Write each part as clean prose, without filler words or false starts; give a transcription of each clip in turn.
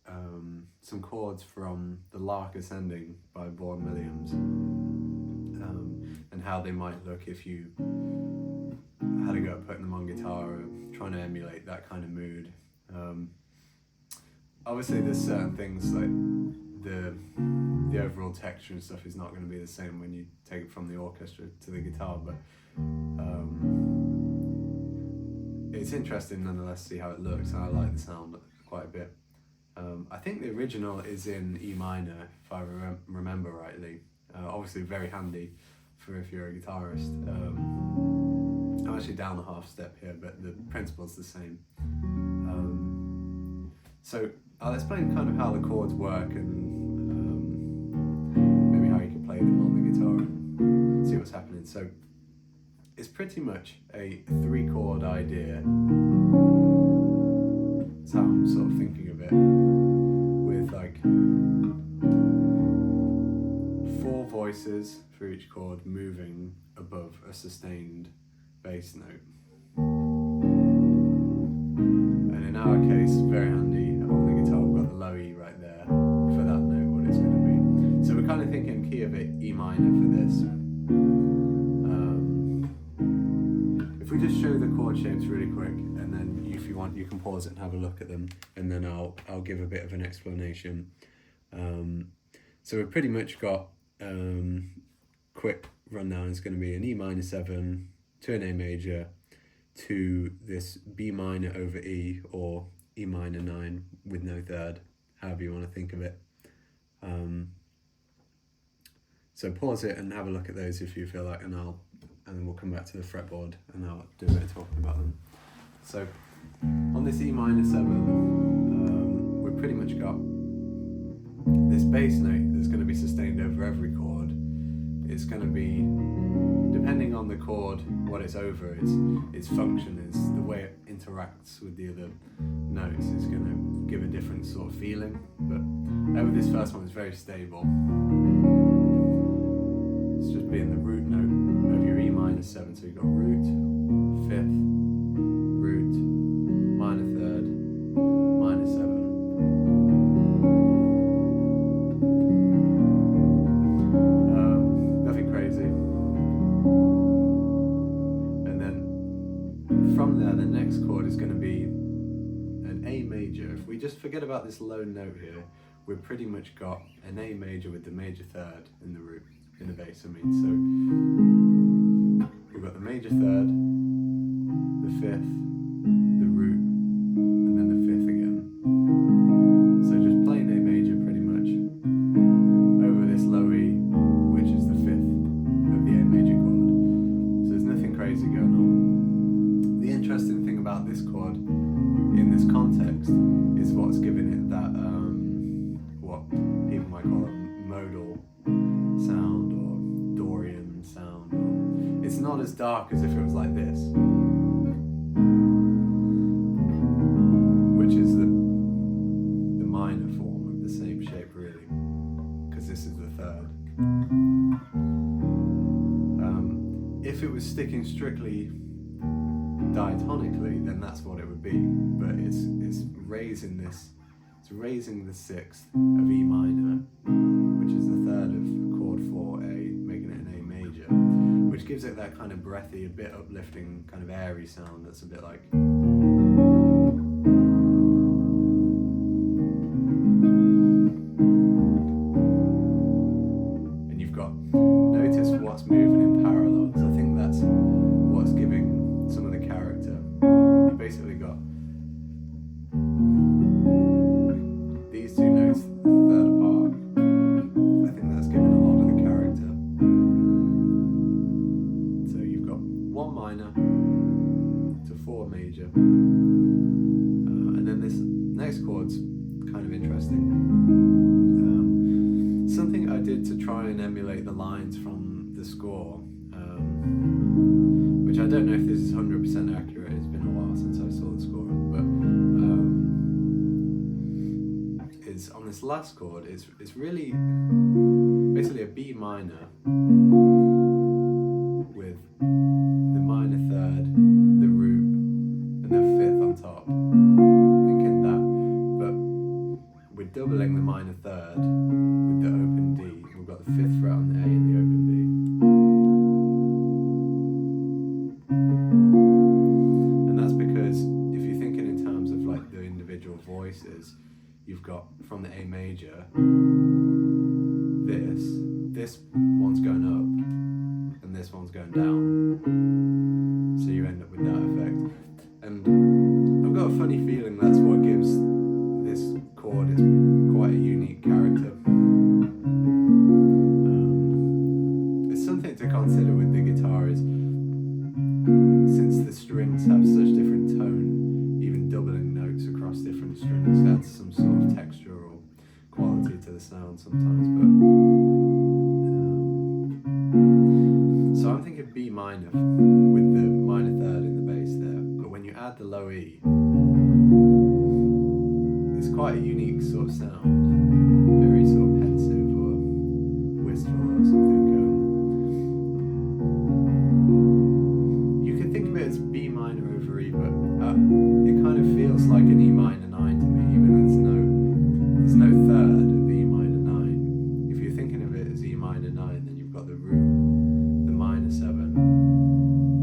some chords from the Lark Ascending by Vaughan Williams, and how they might look if you had a go at putting them on guitar or trying to emulate that kind of mood. Obviously there's certain things like the overall texture and stuff is not going to be the same when you take it from the orchestra to the guitar, but it's interesting nonetheless to see how it looks, and I like the sound quite a bit. I think the original is in E minor, if I remember rightly. Obviously very handy for if you're a guitarist. I'm actually down a half step here, but the principle's the same. So I'll explain kind of how the chords work and maybe how you can play them on the guitar and see what's happening. So it's pretty much a 3-chord idea. That's how I'm sort of thinking of it, with like 4 voices for each chord moving above a sustained bass note. And in our case, very handy on the guitar, we've got the low E right there for that note, what it's going to be. So we're kind of thinking key of it E minor for this. If we just show the chord shapes really quick, and then if you want you can pause it and have a look at them, and then I'll give a bit of an explanation. So we've pretty much got quick rundown. It's going to be an E minor 7 to an A major to this B minor over E, or E minor 9 with no third, however you want to think of it. So pause it and have a look at those if you feel like, and then we'll come back to the fretboard and I'll do a bit of talking about them. So on this E minor 7, we've pretty much got this bass note that's going to be sustained over every chord. It's going to be, depending on the chord, what it's over, its function is the way it interacts with the other notes is going to give a different sort of feeling. But over this first one, it's very stable. It's just being the root note of your E minor 7, so you've got root, 5th, root, minor 3rd, minor 7. Nothing crazy. And then from there, the next chord is going to be an A major. If we just forget about this low note here, we've pretty much got an A major with the major 3rd in the root, in the bass, I mean. So we've got the major 3rd, the 5th, the root, and then the 5th again. So just plain A major pretty much over this low E, which is the 5th of the A major chord. So there's nothing crazy going on. The interesting thing about this chord in this context is what's giving it that what people might call a modal sound or Dorian sound. It's not as dark as if it was like this, which is the minor form of the same shape really, because this is the 3rd. If it was sticking strictly diatonically, then that's what it would be, but it's raising this, it's raising the 6th of E minor, which is the 3rd of chord 4A, making it an A major, which gives it that kind of breathy, a bit uplifting, kind of airy sound that's a bit like, and you've got, notice what's moving in parallels. I think that's what's giving some of the character. You've basically got these two notes 3rd apart. I think that's giving a lot of the character. So you've got 1 minor to 4 major, and then this next chord's kind of interesting. Something I did to try and emulate the lines from the score, which I don't know if this is 100% accurate. It's been a while since I saw the score, but is on this last chord, it's really basically a B minor with the minor 3rd, the root, and the 5th on top. Thinking that, but doubling the minor third with the open D. We've got the 5th fret on the A and the open D. And that's because if you're thinking in terms of like the individual voices, you've got from the A major, this one's going up and this one's going down. So you end up with that effect. And I've got a funny feeling that's what gives this chord its quite a unique character. It's something to consider with the guitar is, since the strings have such different tone, even doubling notes across different strings adds some sort of textural quality to the sound sometimes. But so I'm thinking B minor with the minor third in the bass there, but when you add the low E, it's quite a unique sort of sound, very sort of pensive or wistful or something. You could think of it as B minor over E, but it kind of feels like an E minor 9 to me, even though there's no third of E minor 9. If you're thinking of it as E minor 9, then you've got the root, the minor 7, the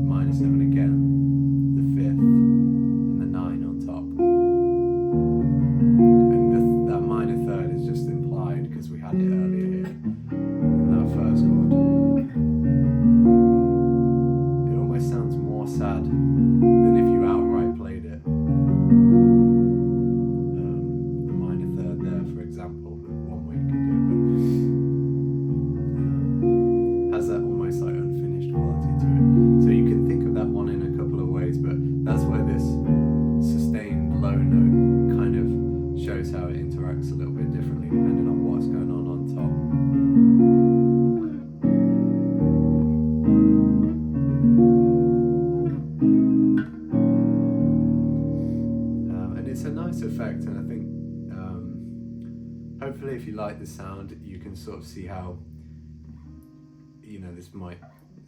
minor 7 again, the 5th, and the 9 on top. And that minor third is just implied because we had it earlier here in that first chord. It almost sounds more sad than if you outright played it. The minor third there, for example, one way you could do it, but has that almost like unfinished quality to it. So you can think of that one in a couple of ways, but that's where this sustained low note kind of shows how it interacts a little bit differently depending on what's going on top. And it's a nice effect, and I think hopefully if you like the sound, you can sort of see how, you know,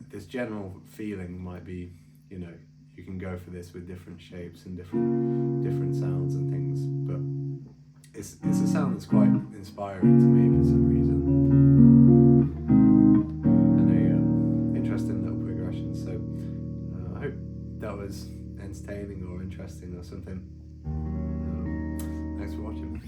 this general feeling might be, you know, you can go for this with different shapes and different sounds and things, but it's a sound that's quite inspiring to me for some reason, and a interesting little progression. So I hope that was entertaining or interesting or something. Thanks for watching.